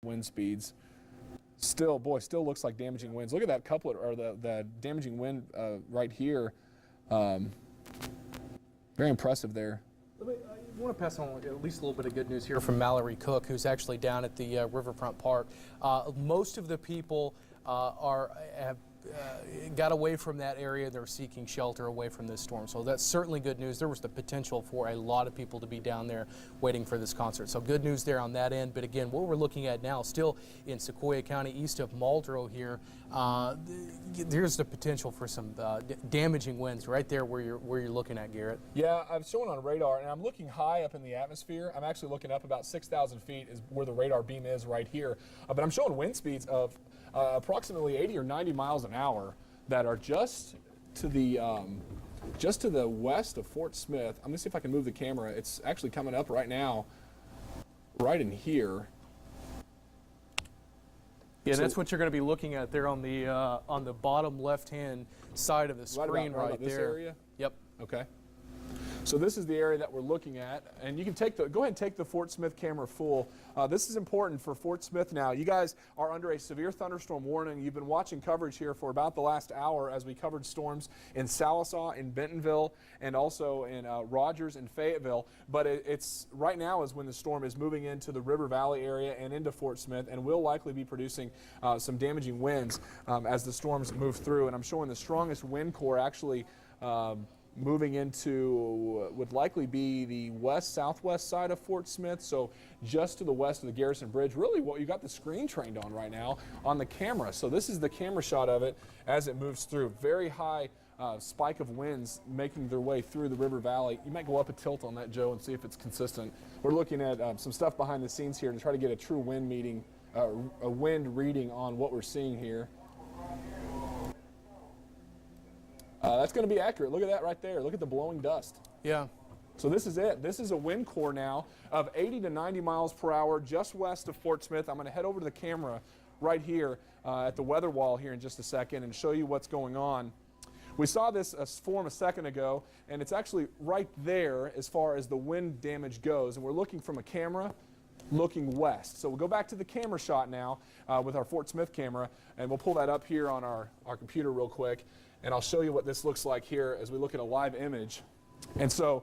wind speeds. Still looks like damaging winds. Look at that couplet, or the damaging wind right here. Very impressive there. I want to pass on at least a little bit of good news here from Mallory Cook, who's actually down at the Riverfront Park. Most of the people have got away from that area. They're seeking shelter away from this storm. So that's certainly good news. There was the potential for a lot of people to be down there waiting for this concert. So good news there on that end. But again, what we're looking at now, still in Sequoyah County, east of Muldrow here, there's the potential for some damaging winds right there where you're looking at, Garrett. Yeah, I'm showing on radar, and I'm looking high up in the atmosphere. I'm actually looking up about 6,000 feet is where the radar beam is right here. But I'm showing wind speeds of approximately 80 or 90 miles an hour that are just to the west of Fort Smith. I'm gonna see if I can move the camera. It's actually coming up right now, right in here. Yeah, so that's what you're going to be looking at there on the bottom left-hand side of the screen right about there. This area? Yep. Okay. So this is the area that we're looking at, and you can go ahead and take the Fort Smith camera full. This is important for Fort Smith now. You guys are under a severe thunderstorm warning. You've been watching coverage here for about the last hour as we covered storms in Sallisaw, in Bentonville, and also in Rogers and Fayetteville. But it's right now is when the storm is moving into the River Valley area and into Fort Smith, and will likely be producing some damaging winds as the storms move through. And I'm showing the strongest wind core actually moving into would likely be the west-southwest side of Fort Smith, so just to the west of the Garrison Bridge. Really what you got the screen trained on right now on the camera. So this is the camera shot of it as it moves through. Very high spike of winds making their way through the River Valley. You might go up a tilt on that, Joe, and see if it's consistent. We're looking at some stuff behind the scenes here to try to get a true wind wind reading on what we're seeing here. That's going to be accurate. Look at that right there. Look at the blowing dust. Yeah. So this is it. This is a wind core now of 80 to 90 miles per hour just west of Fort Smith. I'm going to head over to the camera right here at the weather wall here in just a second and show you what's going on. We saw this form a second ago, and it's actually right there as far as the wind damage goes. And we're looking from a camera looking west. So we'll go back to the camera shot now with our Fort Smith camera, and we'll pull that up here on our computer real quick. And I'll show you what this looks like here as we look at a live image. And so,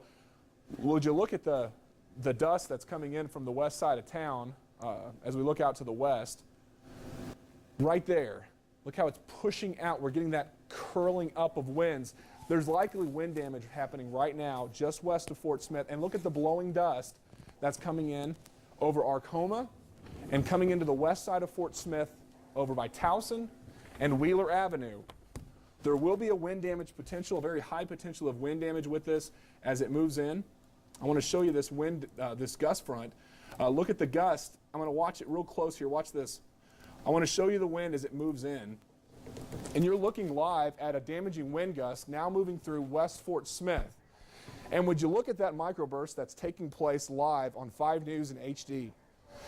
would you look at the dust that's coming in from the west side of town as we look out to the west? Right there. Look how it's pushing out. We're getting that curling up of winds. There's likely wind damage happening right now just west of Fort Smith. And look at the blowing dust that's coming in over Arkoma and coming into the west side of Fort Smith over by Towson and Wheeler Avenue. There will be a wind damage potential, a very high potential of wind damage with this as it moves in. I want to show you this this gust front. Look at the gust. I'm going to watch it real close here. Watch this. I want to show you the wind as it moves in. And you're looking live at a damaging wind gust now moving through West Fort Smith. And would you look at that microburst that's taking place live on 5 News and HD?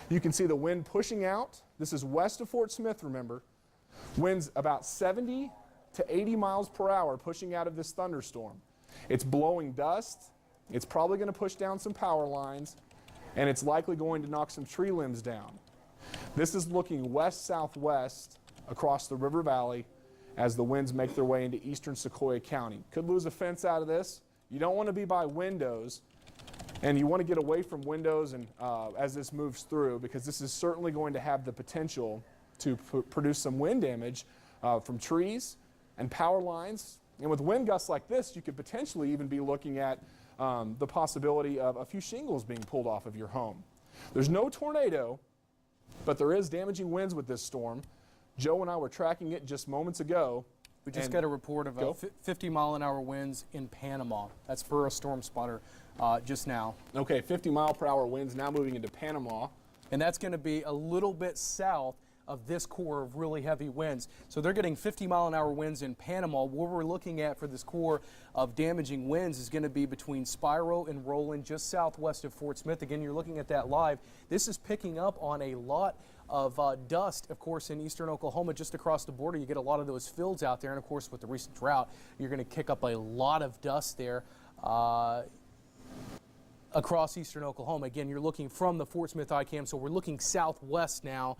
You can see the wind pushing out. This is west of Fort Smith, remember. Winds about 70 to 80 miles per hour pushing out of this thunderstorm. It's blowing dust. It's probably going to push down some power lines, and it's likely going to knock some tree limbs down. This is looking west-southwest across the River Valley as the winds make their way into eastern Sequoyah County. Could lose a fence out of this. You don't want to be by windows, and you want to get away from windows and as this moves through, because this is certainly going to have the potential to produce some wind damage from trees and power lines. And with wind gusts like this, you could potentially even be looking at the possibility of a few shingles being pulled off of your home. There's no tornado, but there is damaging winds with this storm. Joe and I were tracking it just moments ago. We just got a report of 50-mile-an-hour winds in Panama. That's for a storm spotter just now. Okay, 50-mile-per-hour winds now moving into Panama. And that's going to be a little bit south of this core of really heavy winds. So they're getting 50-mile-an-hour winds in Panama. What we're looking at for this core of damaging winds is going to be between Spiro and Roland, just southwest of Fort Smith. Again, you're looking at that live. This is picking up on a lot of dust, of course, in eastern Oklahoma, just across the border. You get a lot of those fields out there, and of course, with the recent drought, you're going to kick up a lot of dust there. across eastern Oklahoma. Again, you're looking from the Fort Smith ICAM, so we're looking southwest now